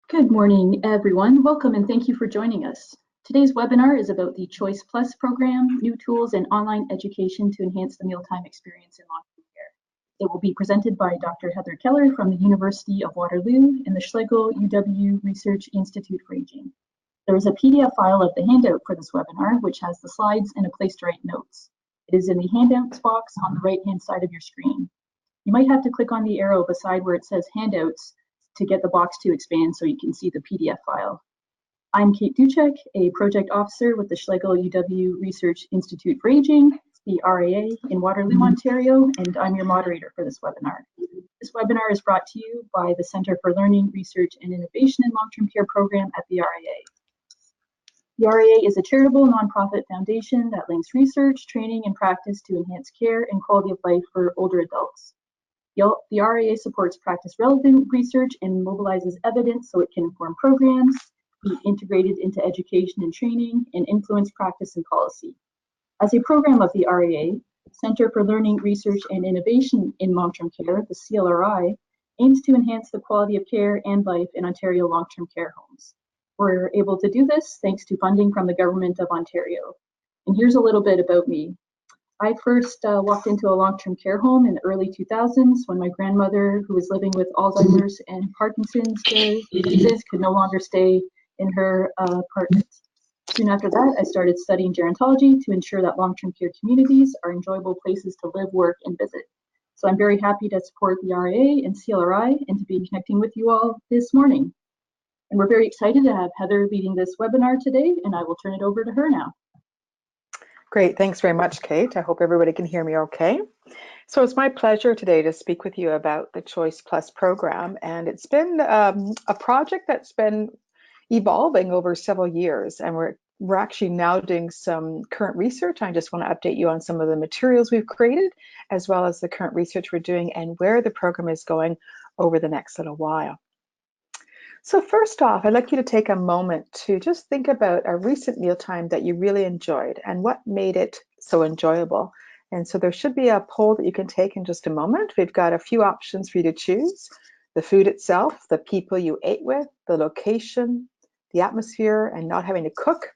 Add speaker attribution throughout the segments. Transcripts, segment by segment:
Speaker 1: Good morning, everyone. Welcome and thank you for joining us. Today's webinar is about the Choice Plus program, new tools and online education to enhance the mealtime experience in long-term care. It will be presented by Dr. Heather Keller from the University of Waterloo and the Schlegel-UW Research Institute for Aging. There is a PDF file of the handout for this webinar, which has the slides and a place to write notes. It is in the handouts box on the right-hand side of your screen. You might have to click on the arrow beside where it says handouts to get the box to expand so you can see the PDF file. I'm Kate Duchek, a project officer with the Schlegel-UW Research Institute for Aging, the RAA in Waterloo, Ontario, and I'm your moderator for this webinar. This webinar is brought to you by the Center for Learning, Research, and Innovation in Long-Term Care program at the RAA. The RAA is a charitable nonprofit foundation that links research, training, and practice to enhance care and quality of life for older adults. The RAA supports practice-relevant research and mobilizes evidence so it can inform programs, be integrated into education and training, and influence practice and policy. As a program of the RAA, Center for Learning, Research, and Innovation in Long-Term Care, the CLRI, aims to enhance the quality of care and life in Ontario long-term care homes. We're able to do this thanks to funding from the Government of Ontario. And here's a little bit about me. I first walked into a long-term care home in the early 2000s when my grandmother, who was living with Alzheimer's and Parkinson's diseases, could no longer stay in her apartment. Soon after that, I started studying gerontology to ensure that long-term care communities are enjoyable places to live, work, and visit. So I'm very happy to support the RAA and CLRI and to be connecting with you all this morning. And we're very excited to have Heather leading this webinar today, and I will turn it over to her now.
Speaker 2: Great, thanks very much, Kate. I hope everybody can hear me okay. So it's my pleasure today to speak with you about the Choice Plus program, and it's been a project that's been evolving over several years, and we're actually now doing some current research. I just want to update you on some of the materials we've created, as well as the current research we're doing and where the program is going over the next little while. So first off, I'd like you to take a moment to just think about a recent mealtime that you really enjoyed and what made it so enjoyable. And so there should be a poll that you can take in just a moment. We've got a few options for you to choose: the food itself, the people you ate with, the location, the atmosphere, and not having to cook,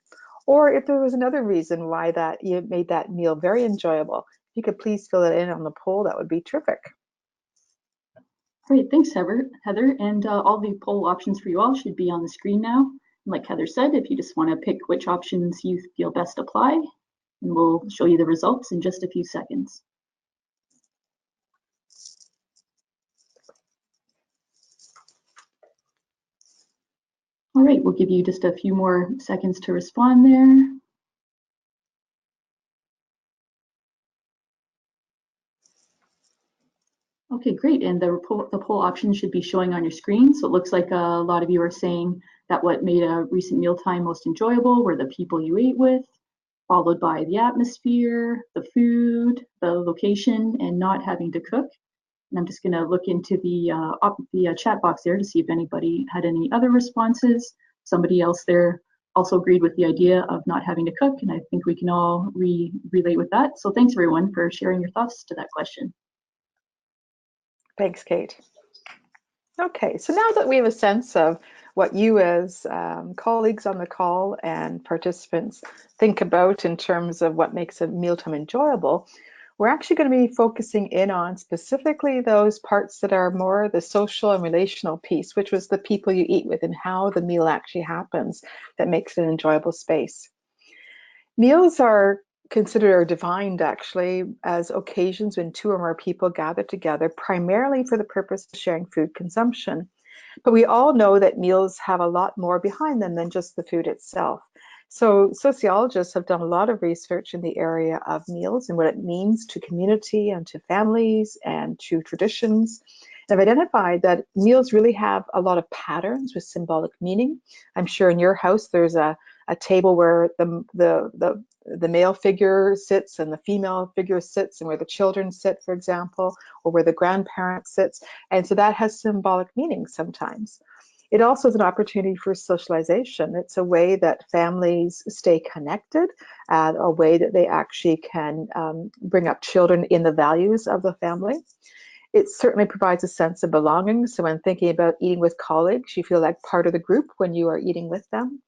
Speaker 2: or if there was another reason why that you made that meal very enjoyable. If you could please fill it in on the poll, that would be terrific.
Speaker 1: Great, thanks, Heather. And all the poll options for you all should be on the screen now. And like Heather said, if you just want to pick which options you feel best apply, and we'll show you the results in just a few seconds. All right, we'll give you just a few more seconds to respond there. Okay, great. And the poll options should be showing on your screen. So it looks like a lot of you are saying that what made a recent mealtime most enjoyable were the people you ate with, followed by the atmosphere, the food, the location, and not having to cook. And I'm just going to look into the chat box there to see if anybody had any other responses. Somebody else there also agreed with the idea of not having to cook, and I think we can all relate with that. So thanks everyone for sharing your thoughts to that question.
Speaker 2: Thanks, Kate. Okay, so now that we have a sense of what you as colleagues on the call and participants think about in terms of what makes a mealtime enjoyable, we're actually going to be focusing in on specifically those parts that are more the social and relational piece, which was the people you eat with and how the meal actually happens that makes it an enjoyable space. Meals are considered or defined actually as occasions when two or more people gather together primarily for the purpose of sharing food consumption. But we all know that meals have a lot more behind them than just the food itself. So sociologists have done a lot of research in the area of meals and what it means to community and to families and to traditions. They've identified that meals really have a lot of patterns with symbolic meaning. I'm sure in your house there's a table where the male figure sits and the female figure sits and where the children sit, for example, or where the grandparent sits. And so that has symbolic meaning sometimes. It also is an opportunity for socialization. It's a way that families stay connected, a way that they actually can bring up children in the values of the family. It certainly provides a sense of belonging. So when thinking about eating with colleagues, you feel like part of the group when you are eating with them.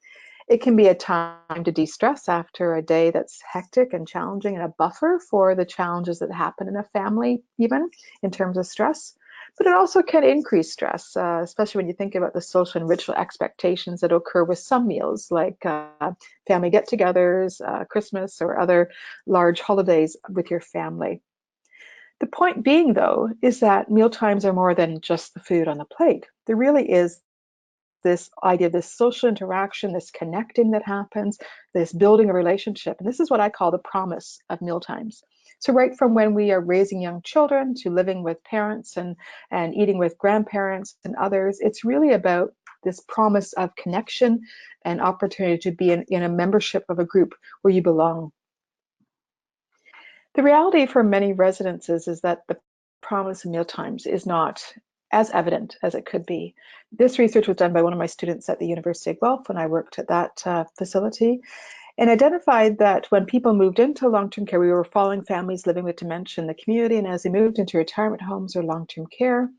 Speaker 2: It can be a time to de-stress after a day that's hectic and challenging, and a buffer for the challenges that happen in a family, even in terms of stress. But it also can increase stress, especially when you think about the social and ritual expectations that occur with some meals, like family get-togethers, Christmas, or other large holidays with your family. The point being, though, is that mealtimes are more than just the food on the plate. There really is this idea of this social interaction, this connecting that happens, this building a relationship. And this is what I call the promise of mealtimes. So right from when we are raising young children to living with parents and eating with grandparents and others, it's really about this promise of connection and opportunity to be in a membership of a group where you belong. The reality for many residences is that the promise of mealtimes is not as evident as it could be. This research was done by one of my students at the University of Guelph when I worked at that facility, and identified that when people moved into long-term care, we were following families living with dementia in the community, and as they moved into retirement homes or long-term care,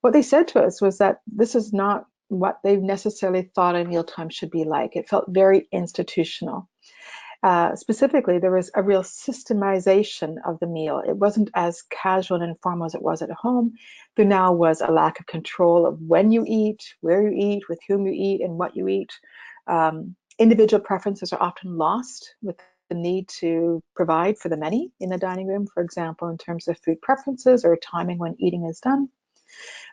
Speaker 2: what they said to us was that this is not what they necessarily thought a mealtime should be like. It felt very institutional. Specifically, there was a real systemization of the meal. It wasn't as casual and informal as it was at home. There now was a lack of control of when you eat, where you eat, with whom you eat, and what you eat. Individual preferences are often lost with the need to provide for the many in the dining room, for example, in terms of food preferences or timing when eating is done.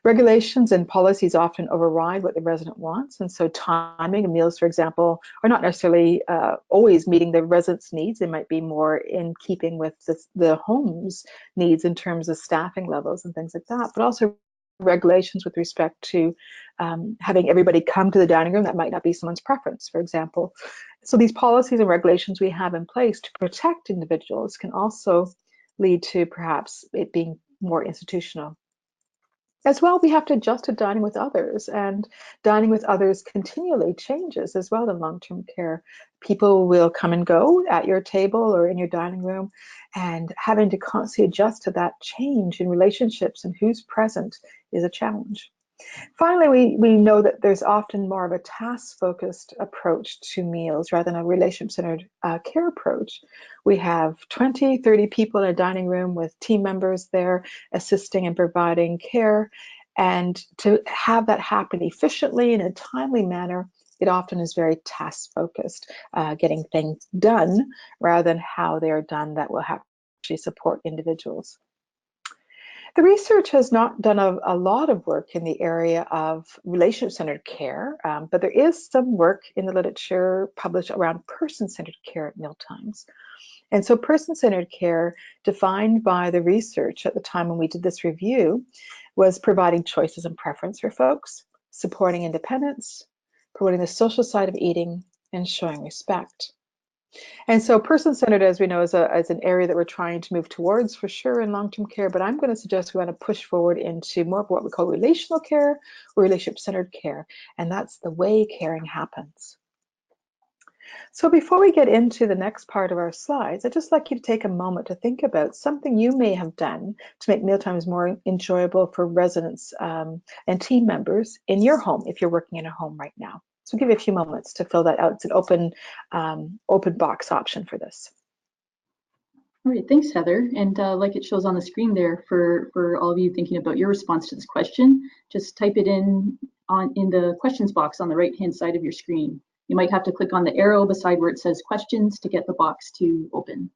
Speaker 2: Regulations and policies often override what the resident wants, and so timing of meals, for example, are not necessarily always meeting the resident's needs. They might be more in keeping with the home's needs in terms of staffing levels and things like that, but also regulations with respect to having everybody come to the dining room. That might not be someone's preference, for example. So these policies and regulations we have in place to protect individuals can also lead to perhaps it being more institutional. As well, we have to adjust to dining with others, and dining with others continually changes as well in long-term care. People will come and go at your table or in your dining room, and having to constantly adjust to that change in relationships and who's present is a challenge. Finally, we know that there's often more of a task-focused approach to meals rather than a relationship-centered care approach. We have 20, 30 people in a dining room with team members there assisting and providing care. And to have that happen efficiently in a timely manner, it often is very task-focused, getting things done rather than how they are done that will actually support individuals. The research has not done a lot of work in the area of relationship-centered care, but there is some work in the literature published around person-centered care at mealtimes. And so person-centered care, defined by the research at the time when we did this review, was providing choices and preference for folks, supporting independence, promoting the social side of eating, and showing respect. And so person-centered, as we know, is an area that we're trying to move towards for sure in long-term care, but I'm going to suggest we want to push forward into more of what we call relational care or relationship-centered care, and that's the way caring happens. So before we get into the next part of our slides, I'd just like you to take a moment to think about something you may have done to make mealtimes more enjoyable for residents and team members in your home if you're working in a home right now. So give you a few moments to fill that out. It's an open box option for this.
Speaker 1: All right, thanks, Heather. And like it shows on the screen there for all of you thinking about your response to this question, just type it in the questions box on the right-hand side of your screen. You might have to click on the arrow beside where it says questions to get the box to open.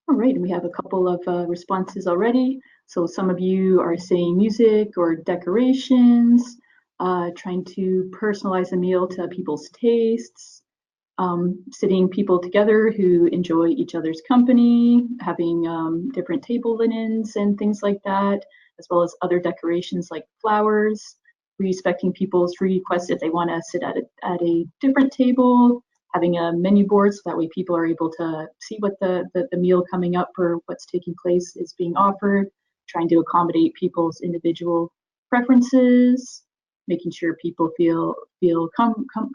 Speaker 1: All right, and we have a couple of responses already. So some of you are saying music or decorations, trying to personalize a meal to people's tastes, sitting people together who enjoy each other's company, having different table linens and things like that, as well as other decorations like flowers, respecting people's requests if they want to sit at a different table, having a menu board so that way people are able to see what the meal coming up or what's taking place is being offered, trying to accommodate people's individual preferences, making sure people feel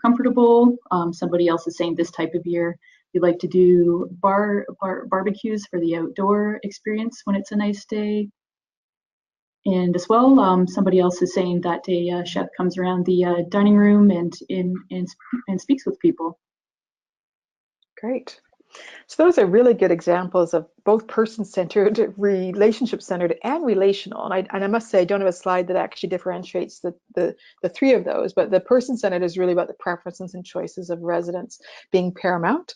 Speaker 1: comfortable. Somebody else is saying this type of year we like to do barbecues for the outdoor experience when it's a nice day. And as well, somebody else is saying that a chef comes around the dining room and speaks with people.
Speaker 2: Great. So those are really good examples of both person-centered, relationship-centered, and relational. And I must say, I don't have a slide that actually differentiates the three of those, but the person-centered is really about the preferences and choices of residents being paramount.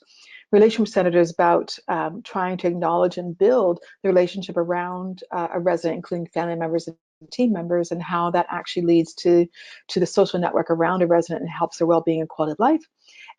Speaker 2: Relationship-centered is about trying to acknowledge and build the relationship around a resident, including family members and team members, and how that actually leads to the social network around a resident and helps their well-being and quality of life.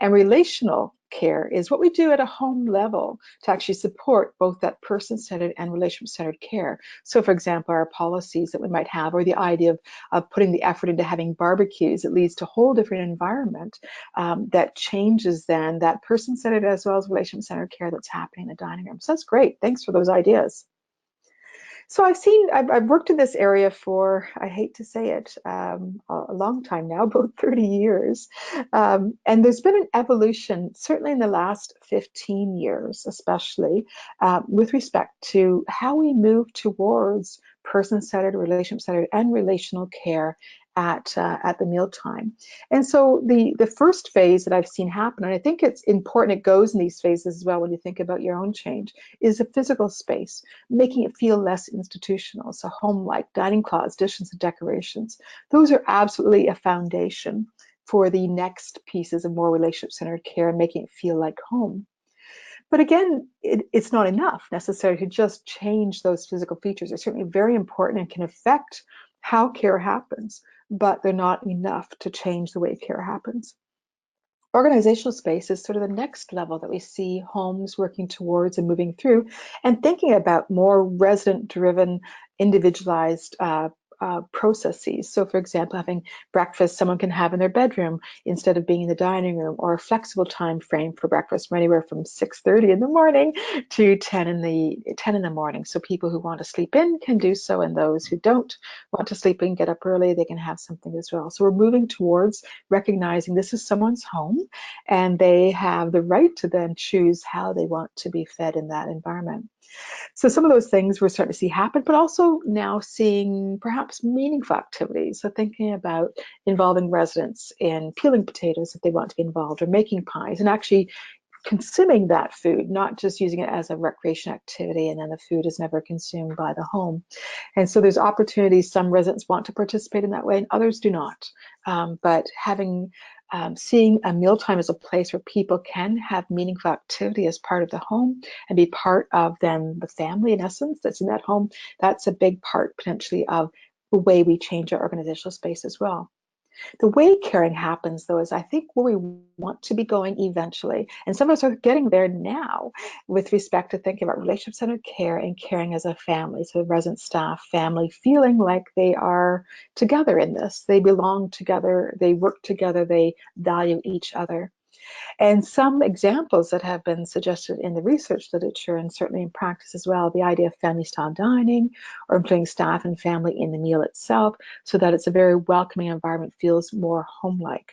Speaker 2: And relational care is what we do at a home level to actually support both that person-centered and relationship-centered care. So for example, our policies that we might have, or the idea of putting the effort into having barbecues, it leads to a whole different environment that changes then that person-centered as well as relationship-centered care that's happening in the dining room. So that's great. Thanks for those ideas. So I've worked in this area for, I hate to say it, a long time now, about 30 years. And there's been an evolution, certainly in the last 15 years, especially with respect to how we move towards person-centered, relationship-centered, and relational care at the mealtime. And so the first phase that I've seen happen, and I think it's important it goes in these phases as well when you think about your own change, is a physical space, making it feel less institutional. So home-like, dining cloths, dishes, and decorations. Those are absolutely a foundation for the next pieces of more relationship-centered care and making it feel like home. But again, it's not enough necessarily to just change those physical features. They're certainly very important and can affect how care happens, but they're not enough to change the way care happens. Organizational space is sort of the next level that we see homes working towards and moving through, and thinking about more resident-driven, individualized processes. So for example, having breakfast someone can have in their bedroom instead of being in the dining room, or a flexible time frame for breakfast from anywhere from 6:30 in the morning to 10 in the morning. So people who want to sleep in can do so, and those who don't want to sleep in, get up early, they can have something as well. So we're moving towards recognizing this is someone's home and they have the right to then choose how they want to be fed in that environment. So some of those things we're starting to see happen, but also now seeing perhaps meaningful activities. So thinking about involving residents in peeling potatoes if they want to be involved, or making pies, and actually consuming that food, not just using it as a recreation activity and then the food is never consumed by the home. And so there's opportunities. Some residents want to participate in that way and others do not. But seeing a mealtime as a place where people can have meaningful activity as part of the home and be part of then the family, in essence, that's in that home, that's a big part potentially of the way we change our organizational space as well. The way caring happens, though, is I think where we want to be going eventually. And some of us are getting there now with respect to thinking about relationship-centered care and caring as a family. So resident, staff, family, feeling like they are together in this. They belong together, they work together, they value each other. And some examples that have been suggested in the research literature, and certainly in practice as well, the idea of family-style dining, or including staff and family in the meal itself, so that it's a very welcoming environment, feels more home-like.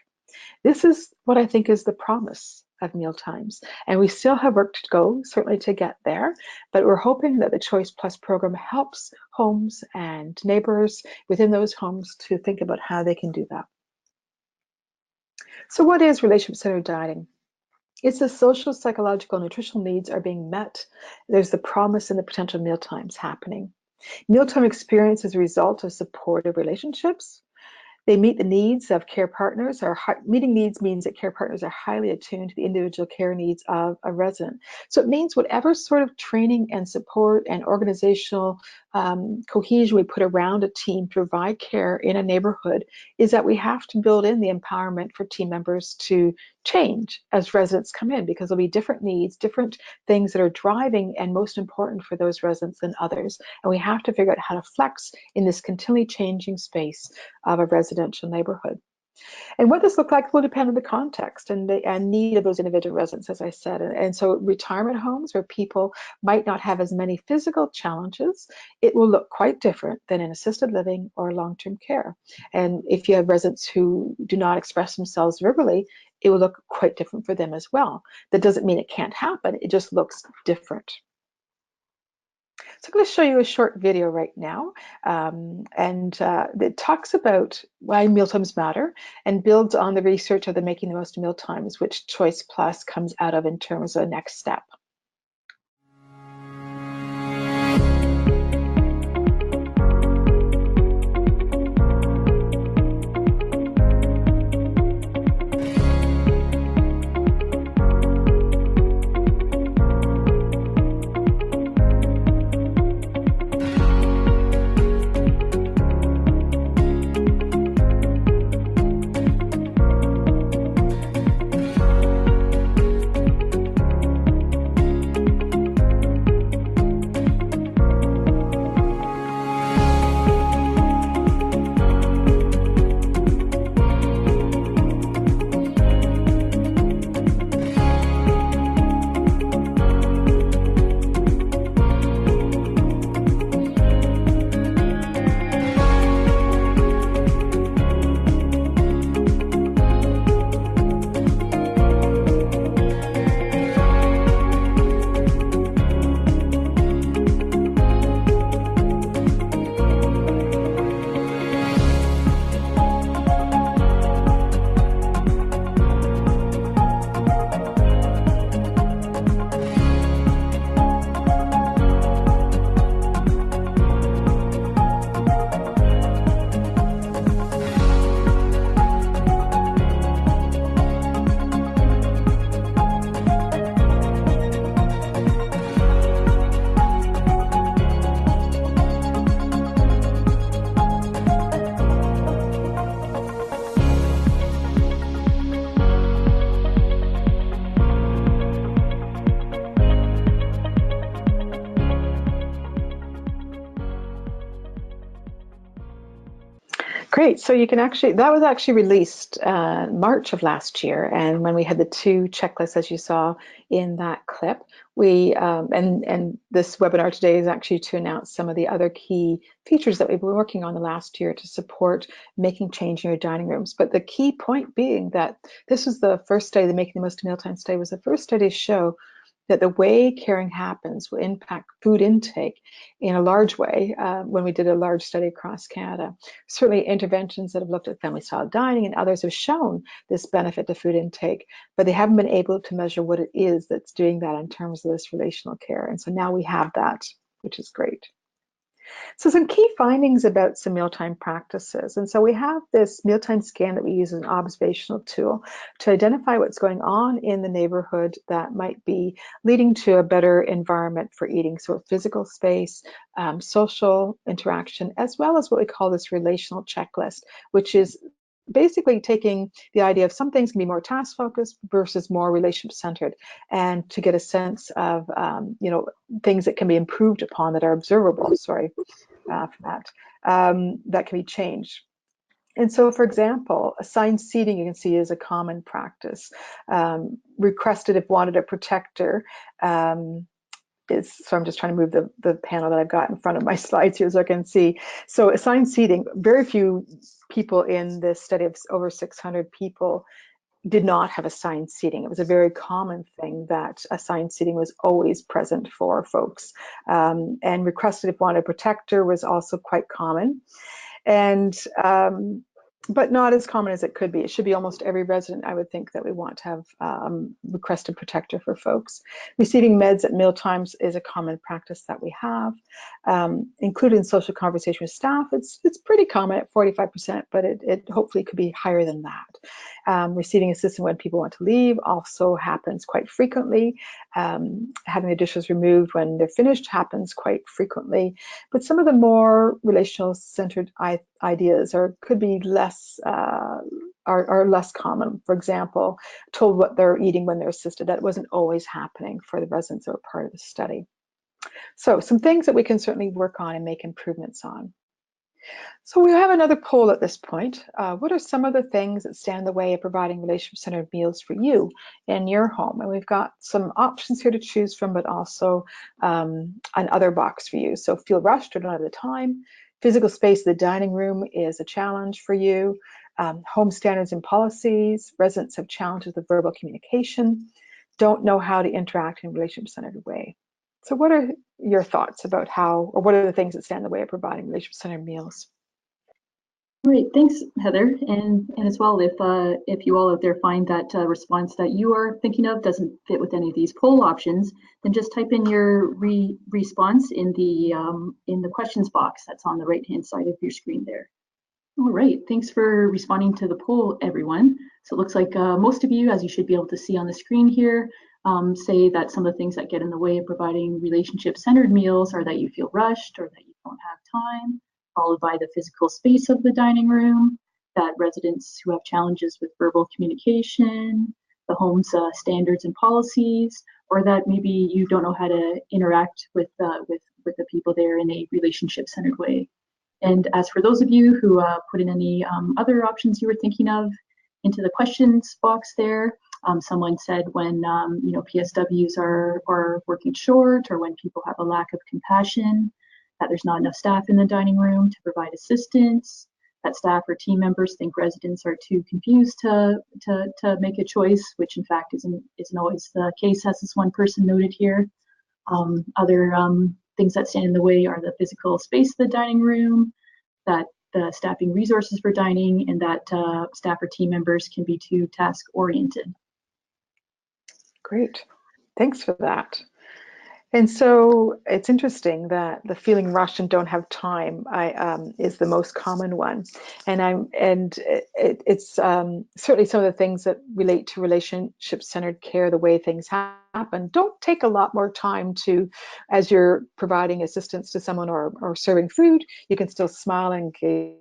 Speaker 2: This is what I think is the promise of mealtimes. And we still have work to go, certainly to get there, but we're hoping that the Choice Plus program helps homes and neighbors within those homes to think about how they can do that. So what is relationship-centered dining? It's the social, psychological, nutritional needs are being met. There's the promise and the potential mealtimes happening. Mealtime experience is a result of supportive relationships. They meet the needs of care partners. Meeting needs means that care partners are highly attuned to the individual care needs of a resident. So it means whatever sort of training and support and organizational cohesion we put around a team to provide care in a neighborhood is that we have to build in the empowerment for team members to change as residents come in, because there'll be different needs, different things that are driving and most important for those residents than others. And we have to figure out how to flex in this continually changing space of a residential neighborhood. And what this look like will depend on the context and the need of those individual residents, as I said. And so retirement homes where people might not have as many physical challenges, it will look quite different than in assisted living or long-term care. And if you have residents who do not express themselves verbally, it will look quite different for them as well. That doesn't mean it can't happen, it just looks different. So I'm going to show you a short video right now, it talks about why mealtimes matter and builds on the research of the Making the Most of Mealtimes, which Choice Plus comes out of in terms of the next step. Great. So you can actually, that was actually released March of last year. And when we had the two checklists, as you saw in that clip, we, and this webinar today is actually to announce some of the other key features that we've been working on the last year to support making change in your dining rooms. But the key point being that this was the first study, the Making the Most of Mealtime study was the first study to show that the way caring happens will impact food intake in a large way when we did a large study across Canada. Certainly interventions that have looked at family style dining and others have shown this benefit to food intake, but they haven't been able to measure what it is that's doing that in terms of this relational care. And so now we have that, which is great. So some key findings about some mealtime practices. And so we have this mealtime scan that we use as an observational tool to identify what's going on in the neighborhood that might be leading to a better environment for eating. So physical space, social interaction, as well as what we call this relational checklist, which is basically taking the idea of some things can be more task focused versus more relationship centered, and to get a sense of things that can be improved upon that are observable. Sorry for that. That can be changed. And so, for example, assigned seating you can see is a common practice. Requested if wanted a protector. So I'm just trying to move the panel that I've got in front of my slides here so I can see. So assigned seating, very few people in this study of over 600 people did not have assigned seating. It was a very common thing that assigned seating was always present for folks. And requested if wanted a protector was also quite common. And but not as common as it could be. It should be almost every resident, I would think, that we want to have requested protector for folks. Receiving meds at mealtimes is a common practice that we have. Including social conversation with staff, it's pretty common at 45%, but it hopefully could be higher than that. Receiving assistance when people want to leave also happens quite frequently. Having the dishes removed when they're finished happens quite frequently. But some of the more relational centered ideas could be less are less common. For example, told what they're eating when they're assisted. That wasn't always happening for the residents that were part of the study. So some things that we can certainly work on and make improvements on. So we have another poll at this point. What are some of the things that stand in the way of providing relationship-centered meals for you in your home? And we've got some options here to choose from, but also an other box for you. So feel rushed or don't have the time. Physical space of the dining room is a challenge for you. Home standards and policies. Residents have challenges with verbal communication. Don't know how to interact in a relationship-centered way. So what are your thoughts about how, or what are the things that stand in the way of providing relationship-centered meals?
Speaker 1: Great, thanks, Heather. And as well, if you all out there find that response that you are thinking of doesn't fit with any of these poll options, then just type in your response in the questions box that's on the right-hand side of your screen there. All right, thanks for responding to the poll, everyone. So it looks like most of you, as you should be able to see on the screen here, say that some of the things that get in the way of providing relationship-centered meals are that you feel rushed or that you don't have time, followed by the physical space of the dining room, that residents who have challenges with verbal communication, the home's standards and policies, or that maybe you don't know how to interact with the people there in a relationship-centered way. And as for those of you who put in any other options you were thinking of into the questions box there, someone said when PSWs are working short, or when people have a lack of compassion, that there's not enough staff in the dining room to provide assistance, that staff or team members think residents are too confused to make a choice, which in fact isn't always the case, as this one person noted here. Other things that stand in the way are the physical space of the dining room, that the staffing resources for dining, and that staff or team members can be too task oriented.
Speaker 2: Great, thanks for that. And so it's interesting that the feeling rushed and don't have time is the most common one, and it's certainly some of the things that relate to relationship-centered care, the way things happen. Don't take a lot more time to, as you're providing assistance to someone or serving food, you can still smile and engage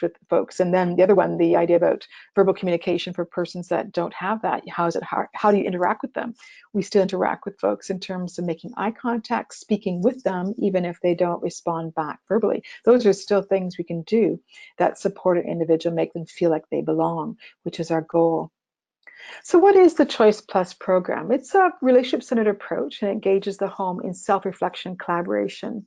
Speaker 2: with folks. And then the other one, the idea about verbal communication for persons that don't have that. How do you interact with them? We still interact with folks in terms of making eye contact, speaking with them, even if they don't respond back verbally. Those are still things we can do that support an individual, make them feel like they belong, which is our goal. So what is the Choice Plus program? It's a relationship-centered approach, and it engages the home in self-reflection, collaboration.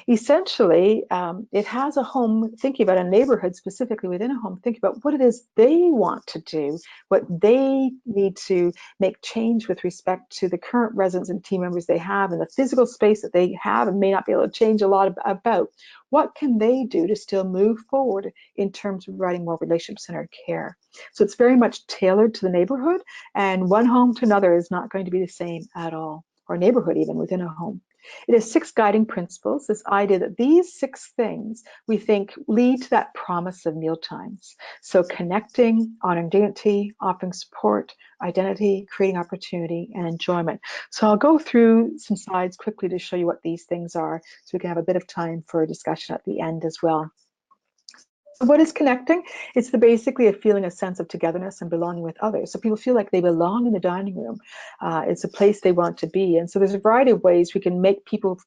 Speaker 2: Essentially, it has a home thinking about a neighborhood, specifically within a home, think about what it is they want to do, what they need to make change with respect to the current residents and team members they have, and the physical space that they have and may not be able to change a lot about. What can they do to still move forward in terms of providing more relationship-centered care? So it's very much tailored to the neighborhood, and one home to another is not going to be the same at all, or neighborhood even within a home. It has 6 guiding principles, this idea that these 6 things we think lead to that promise of mealtimes. So connecting, honoring dignity, offering support, identity, creating opportunity, and enjoyment. So I'll go through some slides quickly to show you what these things are, so we can have a bit of time for a discussion at the end as well. So what is connecting? It's basically a feeling, a sense of togetherness and belonging with others. So people feel like they belong in the dining room. It's a place they want to be. And so there's a variety of ways we can make people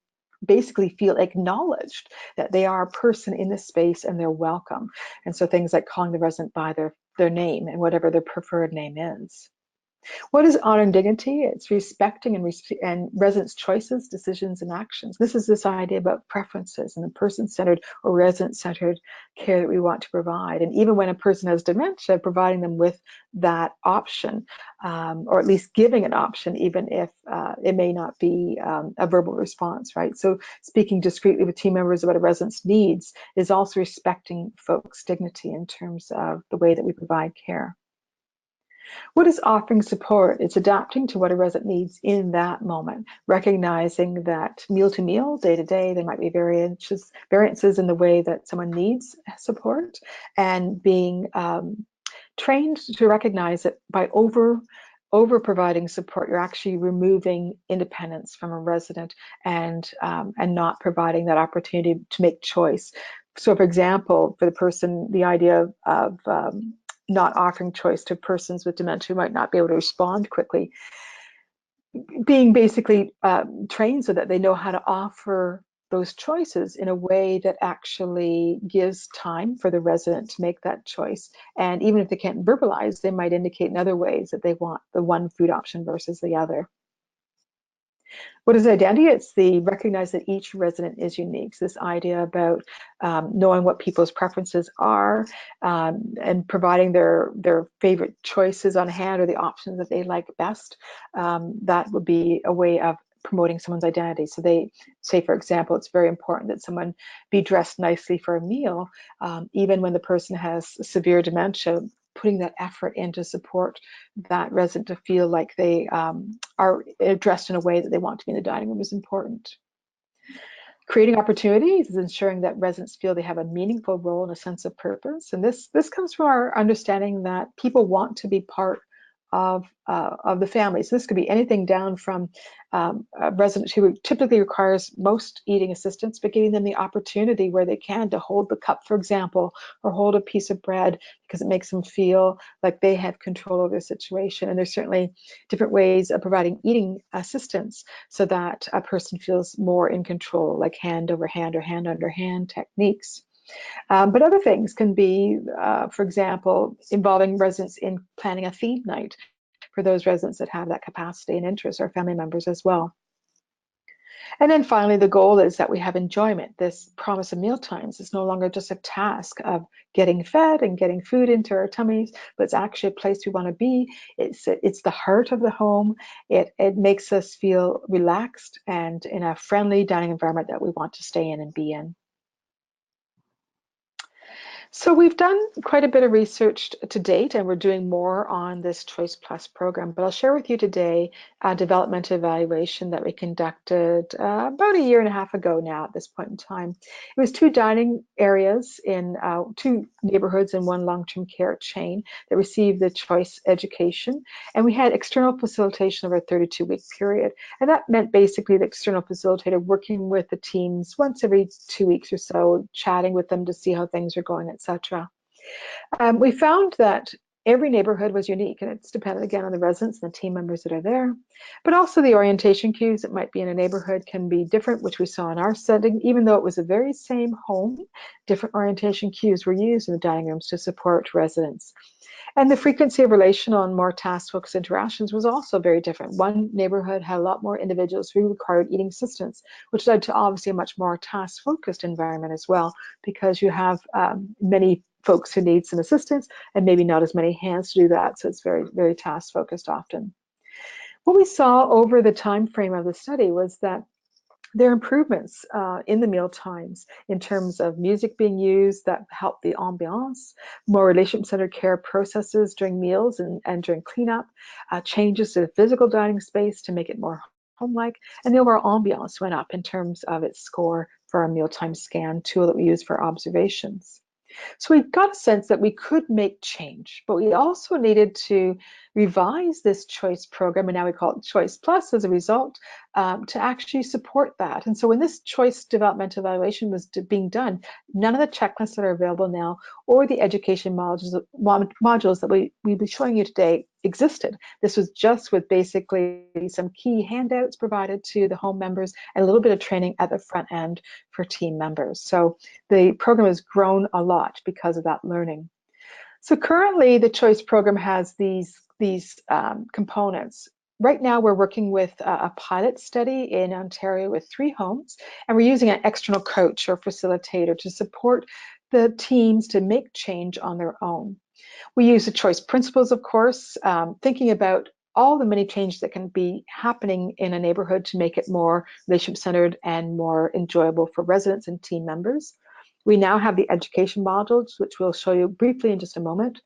Speaker 2: basically feel acknowledged that they are a person in this space and they're welcome. And so things like calling the resident by their name and whatever their preferred name is. What is honoring dignity? It's respecting and residents' choices, decisions, and actions. This is this idea about preferences and the person-centered or resident-centered care that we want to provide. And even when a person has dementia, providing them with that option, or at least giving an option, even if it may not be a verbal response, right? So speaking discreetly with team members about a resident's needs is also respecting folks' dignity in terms of the way that we provide care. What is offering support? It's adapting to what a resident needs in that moment, recognizing that meal to meal, day to day, there might be variances in the way that someone needs support, and being trained to recognize that by over providing support, you're actually removing independence from a resident and not providing that opportunity to make choice. So, for example, for the person, the idea of not offering choice to persons with dementia who might not be able to respond quickly, being basically trained so that they know how to offer those choices in a way that actually gives time for the resident to make that choice. And even if they can't verbalize, they might indicate in other ways that they want the one food option versus the other. What is identity? It's the recognize that each resident is unique. So this idea about knowing what people's preferences are and providing their favorite choices on hand or the options that they like best. That would be a way of promoting someone's identity. So they say, for example, it's very important that someone be dressed nicely for a meal, even when the person has severe dementia. Putting that effort in to support that resident to feel like they are dressed in a way that they want to be in the dining room is important. Creating opportunities is ensuring that residents feel they have a meaningful role and a sense of purpose. And this comes from our understanding that people want to be part of the family. So this could be anything down from a resident who typically requires most eating assistance, but giving them the opportunity where they can to hold the cup, for example, or hold a piece of bread because it makes them feel like they have control over their situation. And there's certainly different ways of providing eating assistance so that a person feels more in control, like hand over hand or hand under hand techniques. But other things can be, for example, involving residents in planning a theme night for those residents that have that capacity and interest, or family members as well. And then finally, the goal is that we have enjoyment. This promise of mealtimes is no longer just a task of getting fed and getting food into our tummies, but it's actually a place we want to be. It's the heart of the home. It makes us feel relaxed and in a friendly dining environment that we want to stay in and be in. So we've done quite a bit of research to date, and we're doing more on this Choice Plus program. But I'll share with you today a development evaluation that we conducted about a year and a half ago now at this point in time. It was 2 dining areas in 2 neighborhoods in one long-term care chain that received the Choice education. And we had external facilitation over a 32-week period. And that meant basically the external facilitator working with the teams once every 2 weeks or so, chatting with them to see how things are going, etc. We found that every neighborhood was unique, and it's dependent again on the residents and the team members that are there, but also the orientation cues that might be in a neighborhood can be different, which we saw in our setting. Even though it was the very same home, different orientation cues were used in the dining rooms to support residents. And the frequency of relational and more task-focused interactions was also very different. One neighborhood had a lot more individuals who required eating assistance, which led to obviously a much more task-focused environment as well, because you have many folks who need some assistance and maybe not as many hands to do that. So it's very, very task-focused often. What we saw over the time frame of the study was that there are improvements in the meal times in terms of music being used that help the ambiance, more relationship-centered care processes during meals and during cleanup, changes to the physical dining space to make it more home-like, and the overall ambiance went up in terms of its score for our mealtime scan tool that we use for observations. So we got a sense that we could make change, but we also needed to revise this choice program, and now we call it Choice Plus as a result, to actually support that. And so when this choice development evaluation was being done, none of the checklists that are available now or the education modules that we'll be showing you today existed. This was just with basically some key handouts provided to the home members and a little bit of training at the front end for team members. So the program has grown a lot because of that learning. So currently the Choice program has these components. Right now we're working with a pilot study in Ontario with 3 homes, and we're using an external coach or facilitator to support the teams to make change on their own. We use the choice principles, of course, thinking about all the many changes that can be happening in a neighborhood to make it more relationship-centered and more enjoyable for residents and team members. We now have the education modules, which we'll show you briefly in just a moment.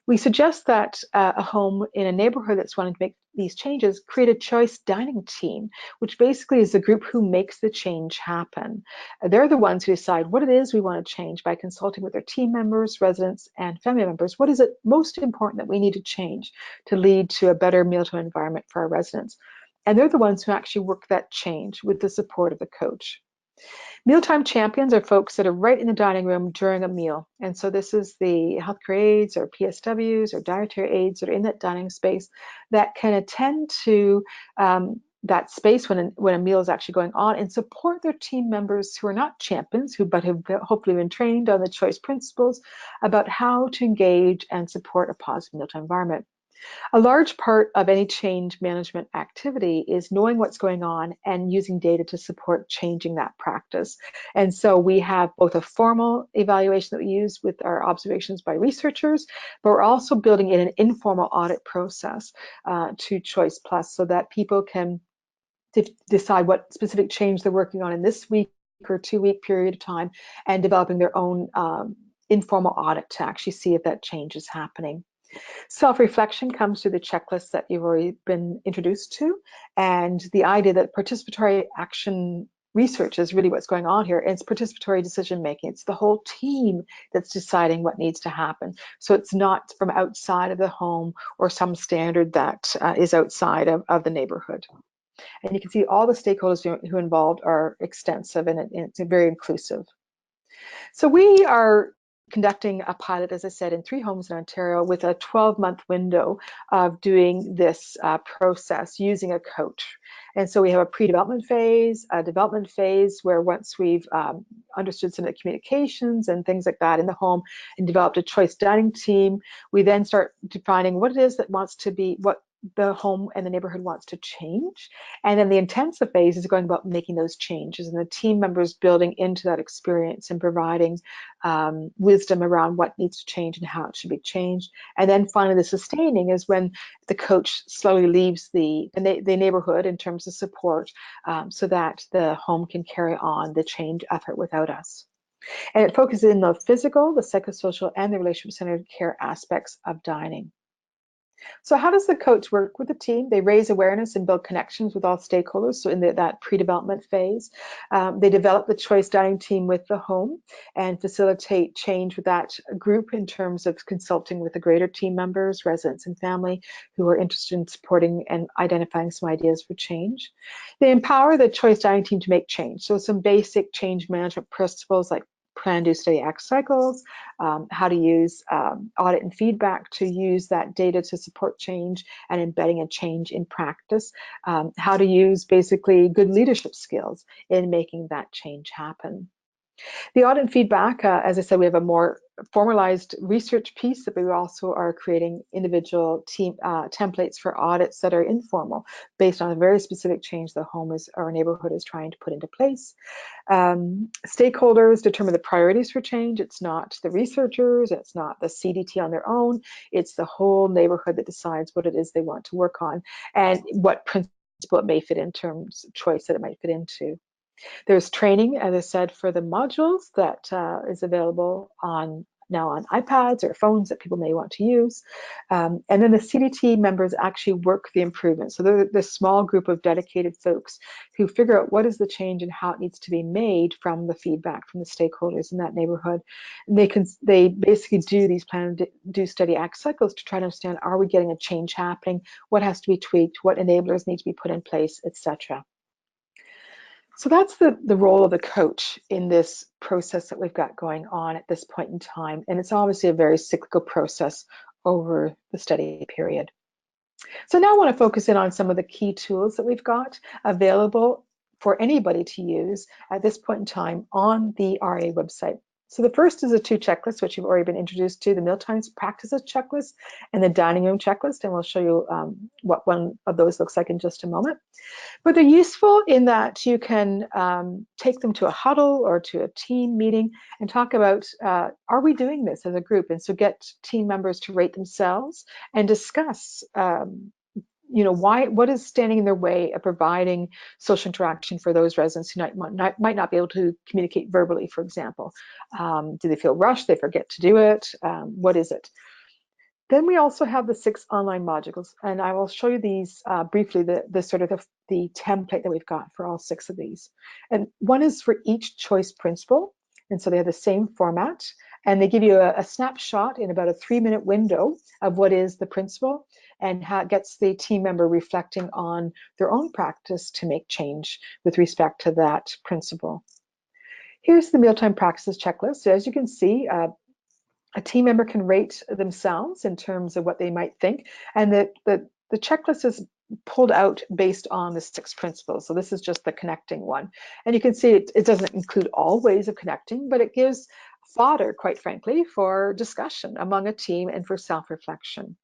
Speaker 2: We suggest that a home in a neighborhood that's wanting to make these changes create a choice dining team, which basically is the group who makes the change happen. They're the ones who decide what it is we want to change by consulting with their team members, residents, and family members. What is it most important that we need to change to lead to a better mealtime environment for our residents? And they're the ones who actually work that change with the support of the coach. Mealtime champions are folks that are right in the dining room during a meal. And so this is the healthcare aides or PSWs or dietary aides that are in that dining space that can attend to that space when a meal is actually going on, and support their team members who are not champions, but have hopefully been trained on the choice principles about how to engage and support a positive mealtime environment. A large part of any change management activity is knowing what's going on and using data to support changing that practice. And so we have both a formal evaluation that we use with our observations by researchers, but we're also building in an informal audit process to Choice Plus so that people can decide what specific change they're working on in this week or 2-week period of time, and developing their own informal audit to actually see if that change is happening. Self-reflection comes through the checklist that you've already been introduced to, and the idea that participatory action research is really what's going on here. It's participatory decision making. It's the whole team that's deciding what needs to happen. So it's not from outside of the home or some standard that is outside of the neighborhood. And you can see all the stakeholders who are involved are extensive, and it's very inclusive. So we are conducting a pilot, as I said, in 3 homes in Ontario with a 12-month window of doing this process using a coach. And so we have a pre-development phase, a development phase where once we've understood some of the communications and things like that in the home and developed a choice dining team, we then start defining what it is that wants to be, what the home and the neighborhood wants to change. And then the intensive phase is going about making those changes, and the team members building into that experience and providing wisdom around what needs to change and how it should be changed. And then finally, the sustaining is when the coach slowly leaves the neighborhood in terms of support, so that the home can carry on the change effort without us. And it focuses in the physical, the psychosocial, and the relationship-centered care aspects of dining. So how does the coach work with the team? They raise awareness and build connections with all stakeholders. So in that pre-development phase, they develop the choice dining team with the home and facilitate change with that group in terms of consulting with the greater team members, residents, and family who are interested in supporting and identifying some ideas for change. They empower the choice dining team to make change. So some basic change management principles like plan, do, study, act cycles, how to use audit and feedback to use that data to support change and embedding a change in practice, how to use basically good leadership skills in making that change happen. The audit and feedback, as I said, we have a more formalized research piece that we also are creating individual team templates for audits that are informal based on a very specific change the home is or neighborhood is trying to put into place. Stakeholders determine the priorities for change. It's not the researchers, it's not the CDT on their own, it's the whole neighborhood that decides what it is they want to work on and what principle it may fit in terms of choice that it might fit into. There's training, as I said, for the modules that is available now on iPads or phones that people may want to use. And then the CDT members actually work the improvements. So they're this small group of dedicated folks who figure out what is the change and how it needs to be made from the feedback from the stakeholders in that neighborhood. And they basically do these plan, do, study, act cycles to try to understand, are we getting a change happening? What has to be tweaked? What enablers need to be put in place, etc. So that's the role of the coach in this process that we've got going on at this point in time. And it's obviously a very cyclical process over the study period. So now I want to focus in on some of the key tools that we've got available for anybody to use at this point in time on the RA website. So the first is the 2 checklists, which you've already been introduced to, the Mealtimes practices checklist and the dining room checklist. And we'll show you what one of those looks like in just a moment. But they're useful in that you can take them to a huddle or to a team meeting and talk about, are we doing this as a group? And so get team members to rate themselves and discuss what is standing in their way of providing social interaction for those residents who might not be able to communicate verbally, for example. Do they feel rushed? They forget to do it? What is it? Then we also have the 6 online modules, and I will show you these briefly, the sort of the template that we've got for all 6 of these. And one is for each choice principle, and so they have the same format, and they give you a snapshot in about a 3-minute window of what is the principle and how it gets the team member reflecting on their own practice to make change with respect to that principle. Here's the mealtime practices checklist. So as you can see, a team member can rate themselves in terms of what they might think, and the checklist is pulled out based on the 6 principles. So this is just the connecting one. And you can see it doesn't include all ways of connecting, but it gives fodder, quite frankly, for discussion among a team and for self-reflection.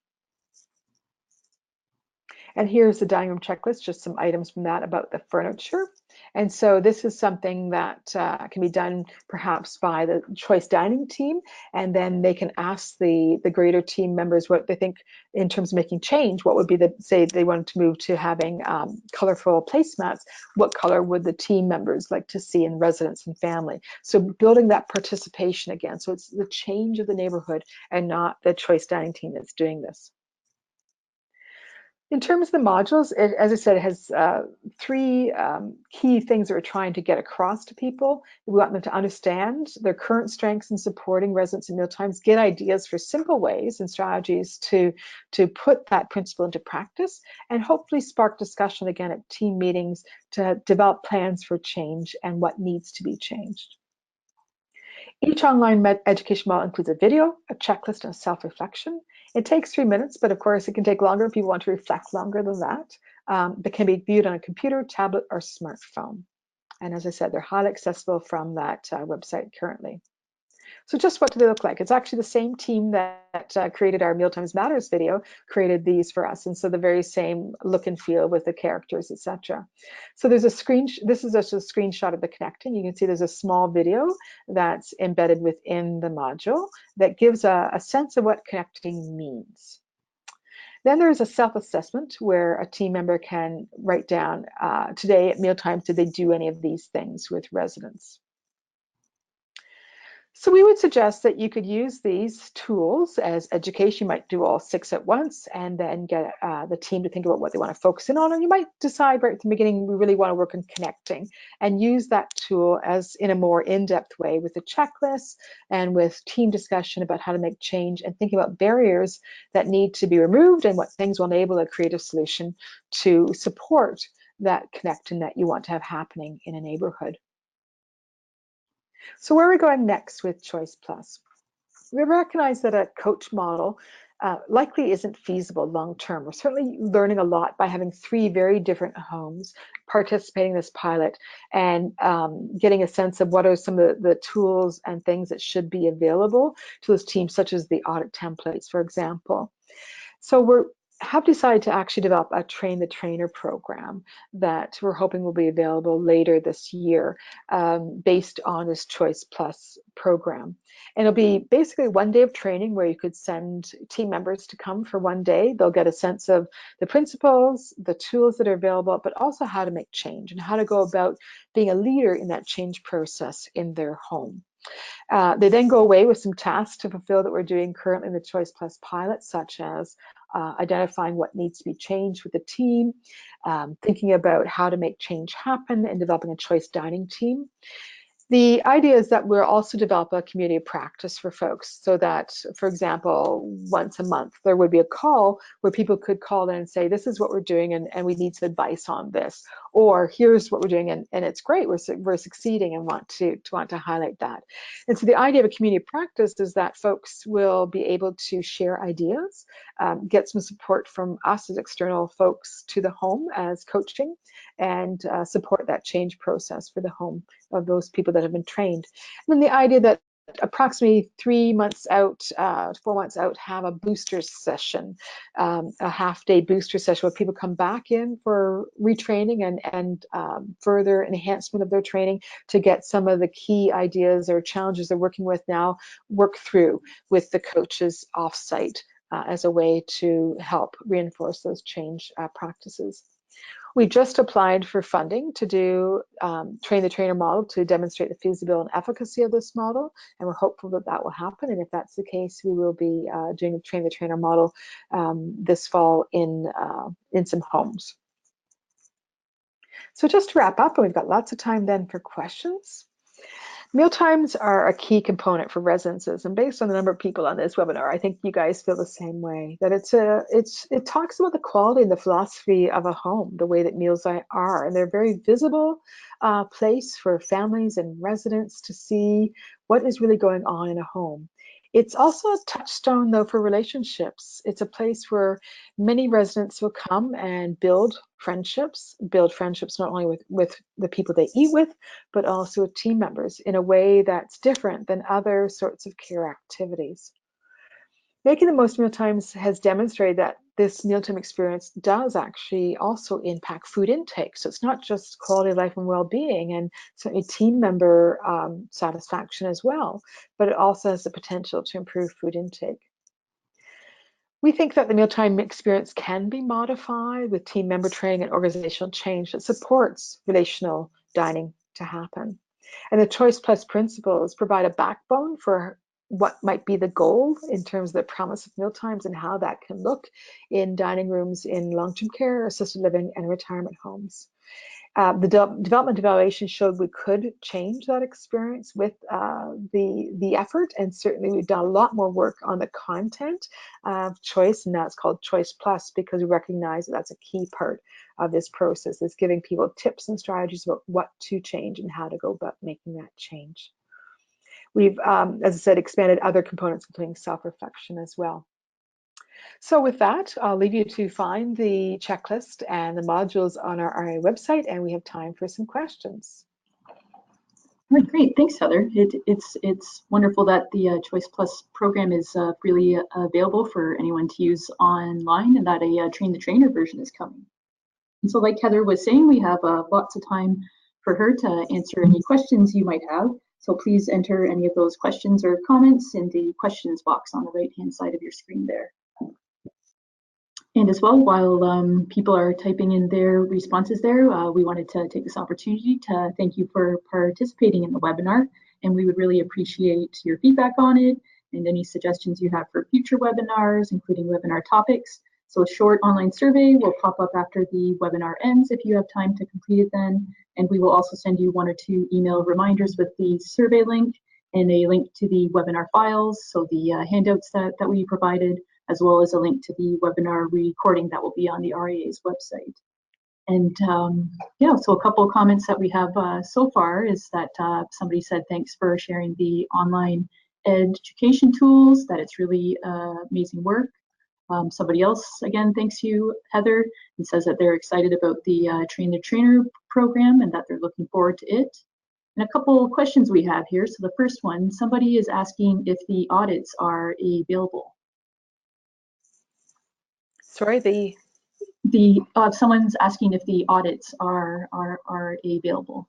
Speaker 2: And here's the dining room checklist, just some items from that about the furniture. And so this is something that can be done perhaps by the choice dining team, and then they can ask the greater team members what they think in terms of making change. What would be the, say they wanted to move to having colorful placemats, what color would the team members like to see in residence and family? So building that participation again. So it's the change of the neighborhood and not the choice dining team that's doing this. In terms of the modules, as I said, it has 3 key things that we're trying to get across to people. We want them to understand their current strengths in supporting residents in mealtimes, get ideas for simple ways and strategies to put that principle into practice, and hopefully spark discussion again at team meetings to develop plans for change and what needs to be changed. Each online education model includes a video, a checklist, and a self-reflection. It takes 3 minutes, but of course it can take longer if you want to reflect longer than that. That can be viewed on a computer, tablet, or smartphone. And as I said, they're highly accessible from that website currently. So just what do they look like? It's actually the same team that created our Mealtimes Matters video, created these for us. And so the very same look and feel with the characters, etc. So there's a this is just a screenshot of the connecting. You can see there's a small video that's embedded within the module that gives a sense of what connecting means. Then there's a self-assessment where a team member can write down, today at mealtimes, did they do any of these things with residents? So we would suggest that you could use these tools as education. You might do all 6 at once and then get the team to think about what they want to focus in on. And you might decide right at the beginning, we really want to work on connecting, and use that tool as in a more in-depth way with a checklist and with team discussion about how to make change and think about barriers that need to be removed and what things will enable a creative solution to support that connecting that you want to have happening in a neighborhood. So where are we going next with Choice Plus? We recognize that a coach model likely isn't feasible long term. We're certainly learning a lot by having 3 very different homes participating in this pilot and getting a sense of what are some of the tools and things that should be available to those teams, such as the audit templates, for example. So we have decided to actually develop a Train the Trainer program that we're hoping will be available later this year based on this Choice Plus program. And it'll be basically 1 day of training where you could send team members to come for 1 day. They'll get a sense of the principles, the tools that are available, but also how to make change and how to go about being a leader in that change process in their home. They then go away with some tasks to fulfill that we're doing currently in the Choice Plus pilot, such as identifying what needs to be changed with the team, thinking about how to make change happen, and developing a choice dining team. The idea is that we'll also develop a community of practice for folks so that, for example, once a month, there would be a call where people could call in and say, this is what we're doing and we need some advice on this, or here's what we're doing and it's great, we're succeeding and want to highlight that. And so the idea of a community of practice is that folks will be able to share ideas, get some support from us as external folks to the home as coaching, and support that change process for the home of those people that have been trained. And then the idea that approximately 3 months out, 4 months out, have a booster session, a half-day booster session where people come back in for retraining and further enhancement of their training to get some of the key ideas or challenges they're working with now, work through with the coaches offsite as a way to help reinforce those change practices. We just applied for funding to do Train the Trainer model to demonstrate the feasibility and efficacy of this model, and we're hopeful that that will happen. And if that's the case, we will be doing a Train the Trainer model this fall in some homes. So just to wrap up, and we've got lots of time then for questions. Mealtimes are a key component for residences, and based on the number of people on this webinar, I think you guys feel the same way, that it talks about the quality and the philosophy of a home, the way that meals are, and they're a very visible place for families and residents to see what is really going on in a home. It's also a touchstone, though, for relationships. It's a place where many residents will come and build friendships not only with the people they eat with, but also with team members in a way that's different than other sorts of care activities. Making the most of mealtimes has demonstrated that this mealtime experience does actually also impact food intake. So it's not just quality of life and well-being, and certainly team member satisfaction as well, but it also has the potential to improve food intake. We think that the mealtime experience can be modified with team member training and organizational change that supports relational dining to happen. And the Choice Plus principles provide a backbone for what might be the goal in terms of the promise of mealtimes and how that can look in dining rooms in long-term care, assisted living, and retirement homes. The development evaluation showed we could change that experience with the effort, and certainly we've done a lot more work on the content of choice, and that's called Choice Plus, because we recognize that that's a key part of this process, is giving people tips and strategies about what to change and how to go about making that change. We've, as I said, expanded other components, including self-reflection as well. So with that, I'll leave you to find the checklist and the modules on our RA website, and we have time for some questions.
Speaker 1: All right, great. Thanks, Heather. It's wonderful that the Choice Plus program is freely available for anyone to use online, and that a Train the Trainer version is coming. And so like Heather was saying, we have lots of time for her to answer any questions you might have. So please enter any of those questions or comments in the questions box on the right-hand side of your screen there. And as well, while people are typing in their responses there, we wanted to take this opportunity to thank you for participating in the webinar. And we would really appreciate your feedback on it and any suggestions you have for future webinars, including webinar topics. So a short online survey will pop up after the webinar ends if you have time to complete it then. And we will also send you 1 or 2 email reminders with the survey link and a link to the webinar files, so the handouts that we provided, as well as a link to the webinar recording that will be on the RAA's website. And yeah, so a couple of comments that we have so far is that somebody said thanks for sharing the online education tools, that it's really amazing work. Somebody else, again, thanks you, Heather, and says that they're excited about the Train the Trainer program and that they're looking forward to it. And a couple of questions we have here. So the first one, somebody is asking if the audits are available.
Speaker 2: Sorry,
Speaker 1: someone's asking if the audits are available.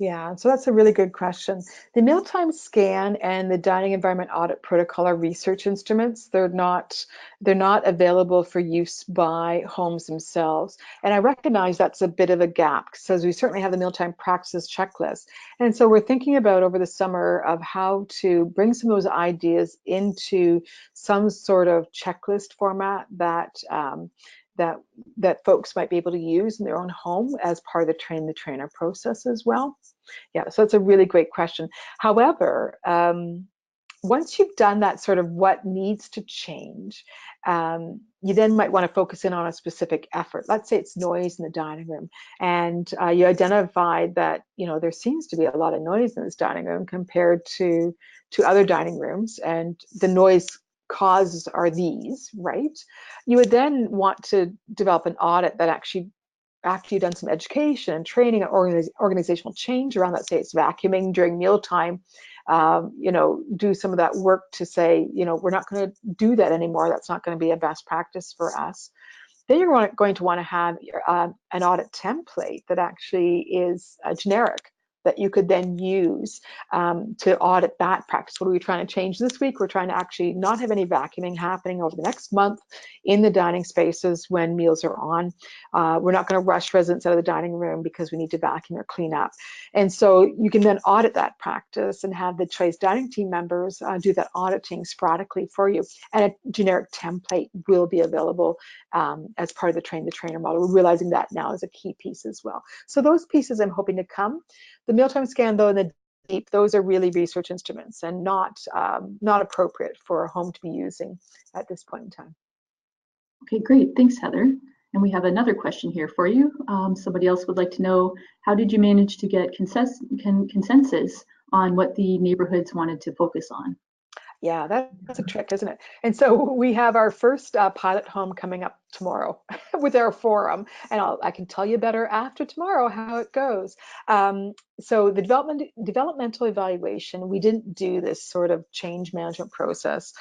Speaker 2: Yeah, so that's a really good question. The mealtime scan and the dining environment audit protocol are research instruments. They're not available for use by homes themselves. And I recognize that's a bit of a gap, because we certainly have the mealtime practices checklist. And so we're thinking about over the summer of how to bring some of those ideas into some sort of checklist format that that folks might be able to use in their own home as part of the Train the Trainer process as well. Yeah, so it's a really great question. However, once you've done that sort of what needs to change, you then might want to focus in on a specific effort. Let's say it's noise in the dining room, and you identified that, you know, there seems to be a lot of noise in this dining room compared to other dining rooms, and the noise causes are these, right? You would then want to develop an audit that actually, after you've done some education and training and organizational change around that, say it's vacuuming during mealtime, you know, do some of that work to say, you know, we're not going to do that anymore. That's not going to be a best practice for us. Then you're going to want to have an audit template that actually is generic, that you could then use to audit that practice. What are we trying to change this week? We're trying to actually not have any vacuuming happening over the next month in the dining spaces when meals are on. We're not going to rush residents out of the dining room because we need to vacuum or clean up. And so you can then audit that practice and have the Choice Dining team members do that auditing sporadically for you. And a generic template will be available as part of the Train the Trainer model. We're realizing that now is a key piece as well. So those pieces I'm hoping to come. The mealtime scan, though, and the deep, those are really research instruments and not appropriate for a home to be using at this point in time.
Speaker 1: Okay, great. Thanks, Heather. And we have another question here for you. Somebody else would like to know, how did you manage to get consensus on what the neighborhoods wanted to focus on?
Speaker 2: Yeah, that's a trick, isn't it? And so we have our first pilot home coming up tomorrow with our forum, and I can tell you better after tomorrow how it goes. So the developmental evaluation, we didn't do this sort of change management process.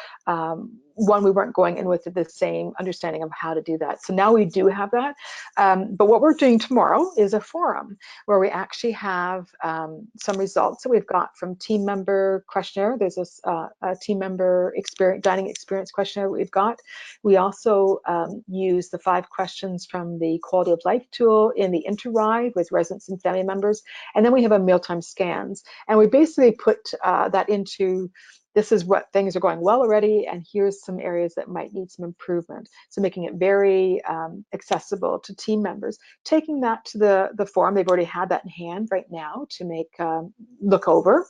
Speaker 2: One, we weren't going in with the same understanding of how to do that. So now we do have that. But what we're doing tomorrow is a forum where we actually have some results that we've got from team member questionnaire. There's a team member dining experience questionnaire we've got. We also use the 5 questions from the quality of life tool in the inter-ride with residents and family members. And then we have a mealtime scans. And we basically put that into, this is what things are going well already, and here's some areas that might need some improvement. So making it very accessible to team members. Taking that to the forum, they've already had that in hand right now to make look over,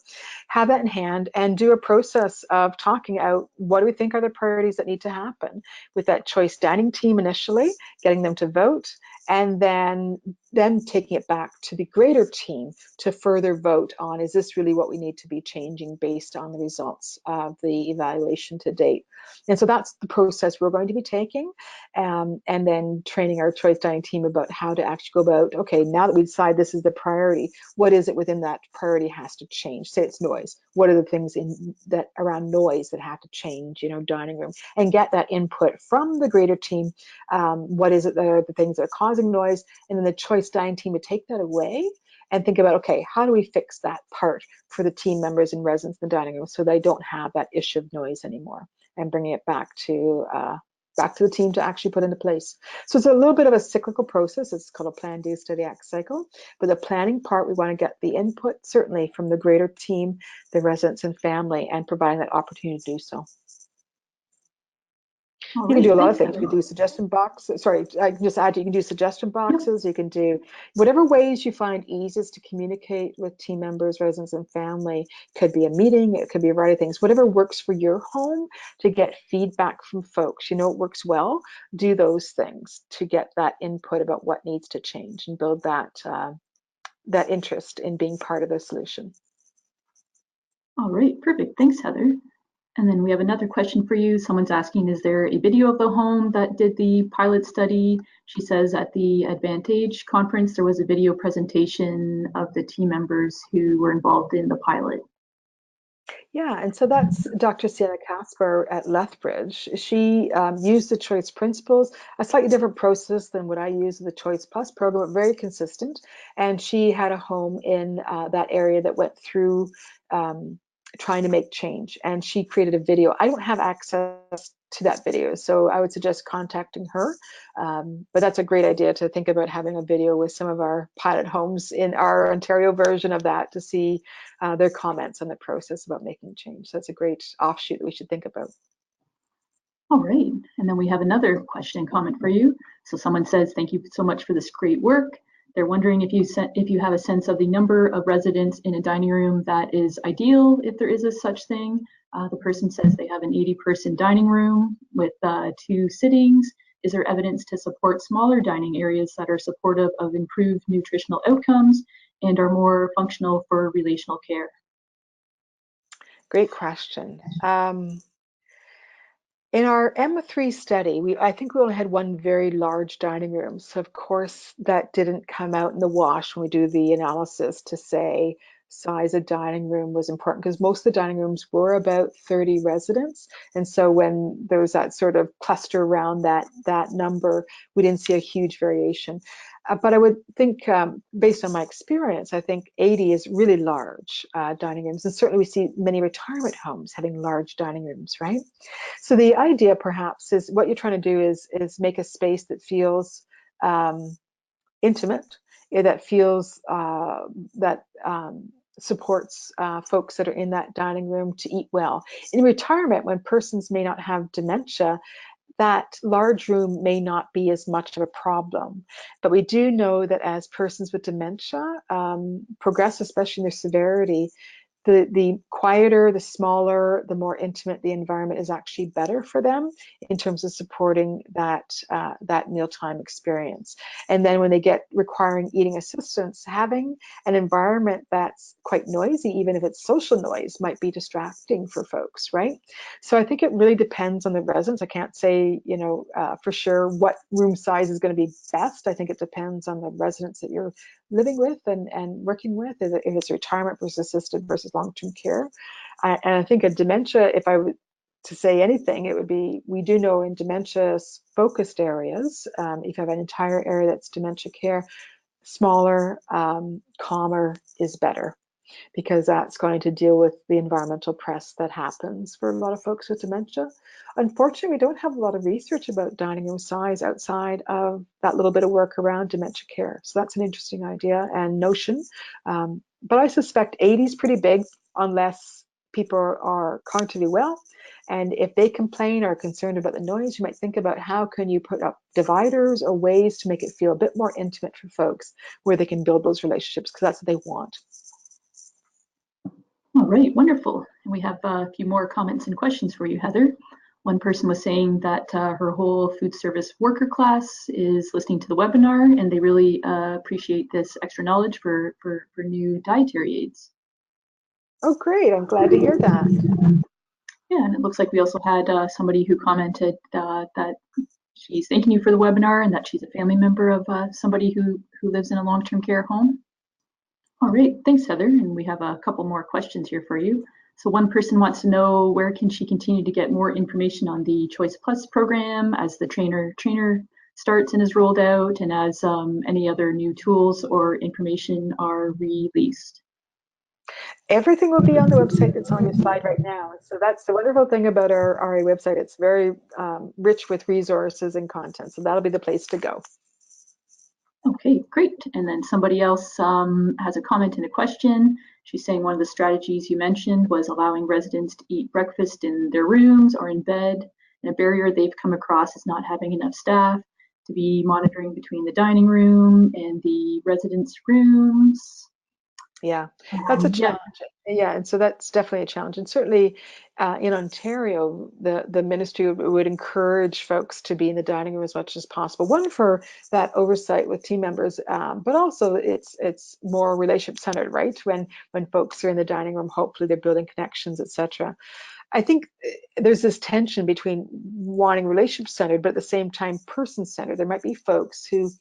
Speaker 2: have that in hand, and do a process of talking out what do we think are the priorities that need to happen with that choice dining team initially, getting them to vote, and then taking it back to the greater team to further vote on, is this really what we need to be changing based on the results of the evaluation to date? And so that's the process we're going to be taking, and then training our choice dining team about how to actually go about, okay, now that we decide this is the priority, what is it within that priority has to change? Say it's noise. What are the things in that around noise that have to change, you know, dining room, and get that input from the greater team. What is it that are the things that are causing noise? And then the choice dining team would take that away and think about, okay, how do we fix that part for the team members and residents in the dining room so they don't have that issue of noise anymore, and bringing it back to the team to actually put into place. So it's a little bit of a cyclical process. It's called a plan, do, study, act cycle. But the planning part, we want to get the input certainly from the greater team, the residents and family, and providing that opportunity to do so.
Speaker 1: All
Speaker 2: You can
Speaker 1: right,
Speaker 2: do a lot of
Speaker 1: thanks,
Speaker 2: things. You
Speaker 1: Heather.
Speaker 2: can do suggestion boxes. Sorry, I can just add, you can do suggestion
Speaker 1: Yep.
Speaker 2: boxes. You can do whatever ways you find easiest to communicate with team members, residents, and family. Could be a meeting. It could be a variety of things. Whatever works for your home to get feedback from folks. You know it works well. Do those things to get that input about what needs to change and build that that interest in being part of the solution.
Speaker 1: All right, perfect. Thanks, Heather. And then we have another question for you. Someone's asking, is there a video of the home that did the pilot study? She says at the Advantage conference, there was a video presentation of the team members who were involved in the pilot.
Speaker 2: Yeah, and so that's Dr. Sienna Casper at Lethbridge. She used the choice principles, a slightly different process than what I use in the Choice Plus program, but very consistent. And she had a home in that area that went through trying to make change, and she created a video. I don't have access to that video, so I would suggest contacting her. But that's a great idea to think about, having a video with some of our pilot homes in our Ontario version of that to see their comments on the process about making change. So that's a great offshoot that we should think about.
Speaker 1: All right, and then we have another question and comment for you. So someone says, thank you so much for this great work. They're wondering if you have a sense of the number of residents in a dining room that is ideal, if there is a such thing. The person says they have an 80-person dining room with 2 sittings. Is there evidence to support smaller dining areas that are supportive of improved nutritional outcomes and are more functional for relational care?
Speaker 2: Great question. In our M3 study, I think we only had 1 very large dining room. So of course that didn't come out in the wash when we do the analysis to say size of dining room was important, because most of the dining rooms were about 30 residents. And so when there was that sort of cluster around that number, we didn't see a huge variation. But I would think, based on my experience, I think 80 is really large dining rooms. And certainly we see many retirement homes having large dining rooms, right? So the idea perhaps is, what you're trying to do is make a space that feels intimate, that feels that supports folks that are in that dining room to eat well. In retirement, when persons may not have dementia, that large room may not be as much of a problem. But we do know that as persons with dementia progress, especially in their severity, the quieter, the smaller, the more intimate the environment is actually better for them in terms of supporting that that mealtime experience. And then when they get requiring eating assistance, having an environment that's quite noisy, even if it's social noise, might be distracting for folks, right? So I think it really depends on the residents. I can't say, you know, for sure what room size is going to be best. I think it depends on the residents that you're living with and working with, if it's retirement versus assisted versus long-term care. And I think a dementia, if I were to say anything, it would be, we do know in dementia focused areas, if you have an entire area that's dementia care, smaller, calmer is better, because that's going to deal with the environmental press that happens for a lot of folks with dementia. Unfortunately, we don't have a lot of research about dining room size outside of that little bit of work around dementia care. So that's an interesting idea and notion. But I suspect 80 is pretty big unless people are cognitively well. And if they complain or are concerned about the noise, you might think about how can you put up dividers or ways to make it feel a bit more intimate for folks where they can build those relationships, because that's what they want.
Speaker 1: All right, wonderful. And we have a few more comments and questions for you, Heather. One person was saying that her whole food service worker class is listening to the webinar, and they really appreciate this extra knowledge for new dietary aids.
Speaker 2: Oh, great. I'm glad to hear that.
Speaker 1: Yeah, and it looks like we also had somebody who commented that she's thanking you for the webinar and that she's a family member of somebody who lives in a long-term care home. All right, thanks, Heather. And we have a couple more questions here for you. So one person wants to know, where can she continue to get more information on the Choice Plus program as the trainer starts and is rolled out, and as any other new tools or information are released?
Speaker 2: Everything will be on the website that's on your slide right now. So that's the wonderful thing about our RA website. It's very rich with resources and content. So that'll be the place to go.
Speaker 1: Okay, great. And then somebody else has a comment and a question. She's saying one of the strategies you mentioned was allowing residents to eat breakfast in their rooms or in bed. And a barrier they've come across is not having enough staff to be monitoring between the dining room and the residents' rooms.
Speaker 2: Yeah, that's a challenge. Yeah, and so that's definitely a challenge. And certainly in Ontario, the ministry would encourage folks to be in the dining room as much as possible. One, for that oversight with team members, but also it's more relationship centered, right? When folks are in the dining room, hopefully they're building connections, etc. I think there's this tension between wanting relationship centered, but at the same time person centered. There might be folks who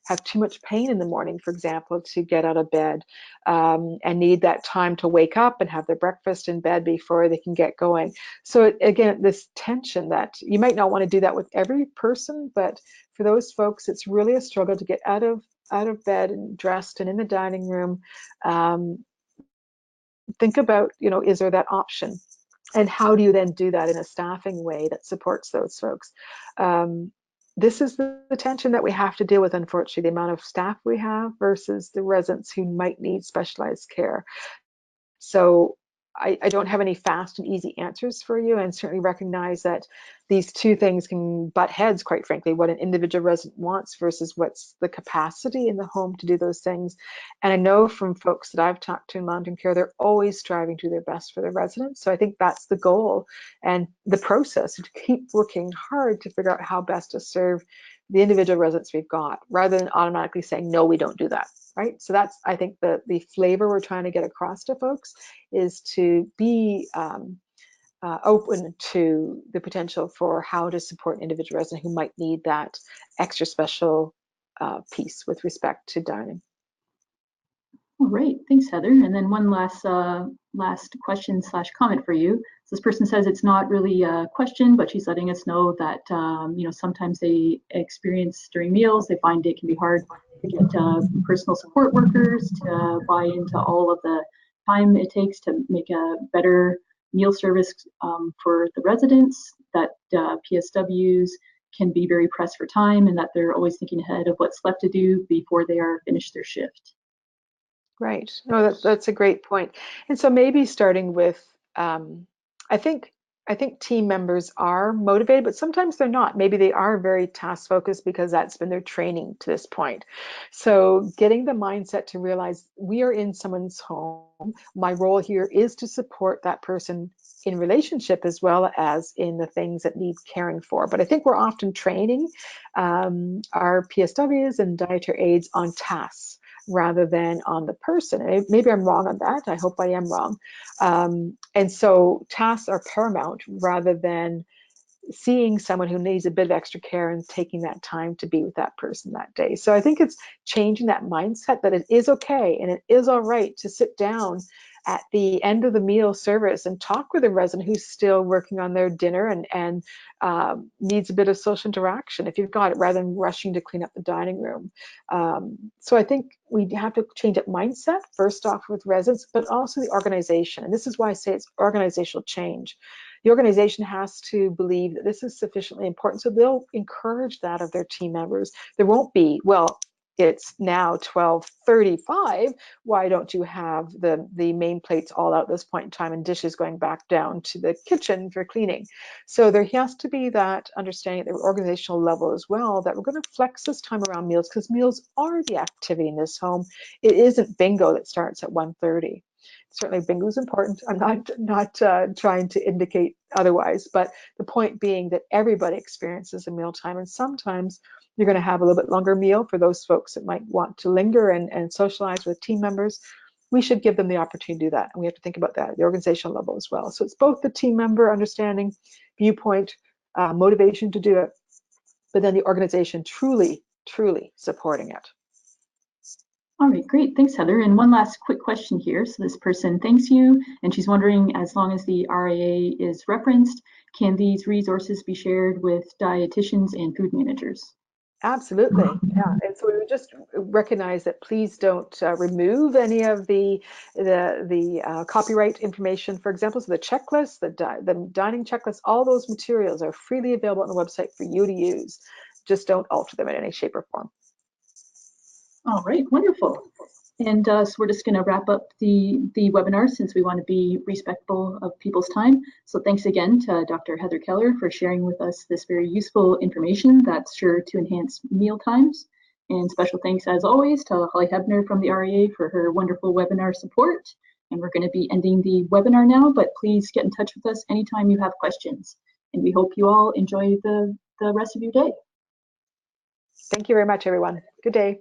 Speaker 2: have too much pain in the morning, for example, to get out of bed, and need that time to wake up and have their breakfast in bed before they can get going. So again, this tension that you might not want to do that with every person, but for those folks, it's really a struggle to get out of bed and dressed and in the dining room. Think about, is there that option? And how do you then do that in a staffing way that supports those folks? This is the tension that we have to deal with, unfortunately, the amount of staff we have versus the residents who might need specialized care. So I don't have any fast and easy answers for you, and certainly recognize that these two things can butt heads, quite frankly, what an individual resident wants versus what's the capacity in the home to do those things. And I know from folks that I've talked to in long-term care, they're always striving to do their best for their residents. So I think that's the goal and the process, to keep working hard to figure out how best to serve the individual residents we've got, rather than automatically saying, no, we don't do that. Right. So that's, I think, the flavor we're trying to get across to folks is to be open to the potential for how to support an individual resident who might need that extra special piece with respect to dining.
Speaker 1: All right, thanks, Heather. And then one last question / comment for you. So this person says it's not really a question, but she's letting us know that sometimes they experience during meals, they find it can be hard to get personal support workers to buy into all of the time it takes to make a better meal service for the residents, that PSWs can be very pressed for time, and that they're always thinking ahead of what's left to do before they are finished their shift.
Speaker 2: Right. No, that's a great point. And so maybe starting with, I think I think team members are motivated, but sometimes they're not. Maybe they are very task focused because that's been their training to this point. So getting the mindset to realize we are in someone's home. My role here is to support that person in relationship as well as in the things that need caring for. But I think we're often training our PSWs and dietary aides on tasks rather than on the person. And maybe I'm wrong on that. I hope I am wrong. And so tasks are paramount rather than seeing someone who needs a bit of extra care and taking that time to be with that person that day. So I think it's changing that mindset that it is okay and it is all right to sit down at the end of the meal service and talk with a resident who's still working on their dinner and needs a bit of social interaction if you've got it, rather than rushing to clean up the dining room. So I think we have to change that mindset first off with residents, but also the organization. And this is why I say it's organizational change. The organization has to believe that this is sufficiently important, so they'll encourage that of their team members. There won't be, well, it's now 12:35. Why don't you have the main plates all out at this point in time and dishes going back down to the kitchen for cleaning? So there has to be that understanding at the organizational level as well that we're going to flex this time around meals because meals are the activity in this home. It isn't bingo that starts at 1:30. Certainly bingo is important. I'm not trying to indicate otherwise, but the point being that everybody experiences a mealtime, and sometimes you're going to have a little bit longer meal for those folks that might want to linger and socialize with team members. We should give them the opportunity to do that, and we have to think about that at the organizational level as well. So it's both the team member understanding, viewpoint, motivation to do it, but then the organization truly supporting it.
Speaker 1: All right, great. Thanks, Heather. And one last quick question here. So this person thanks you, and she's wondering, as long as the RIA is referenced, can these resources be shared with dietitians and food managers?
Speaker 2: Absolutely, yeah. And so we would just recognize that please don't remove any of the copyright information. For example, so the checklist, the dining checklist, all those materials are freely available on the website for you to use. Just don't alter them in any shape or form.
Speaker 1: All right, wonderful. And so we're just going to wrap up the webinar since we want to be respectful of people's time. So thanks again to Dr. Heather Keller for sharing with us this very useful information that's sure to enhance meal times. And special thanks, as always, to Holly Hebner from the REA for her wonderful webinar support. And we're going to be ending the webinar now, but please get in touch with us anytime you have questions. And we hope you all enjoy the rest of your day.
Speaker 2: Thank you very much, everyone. Good day.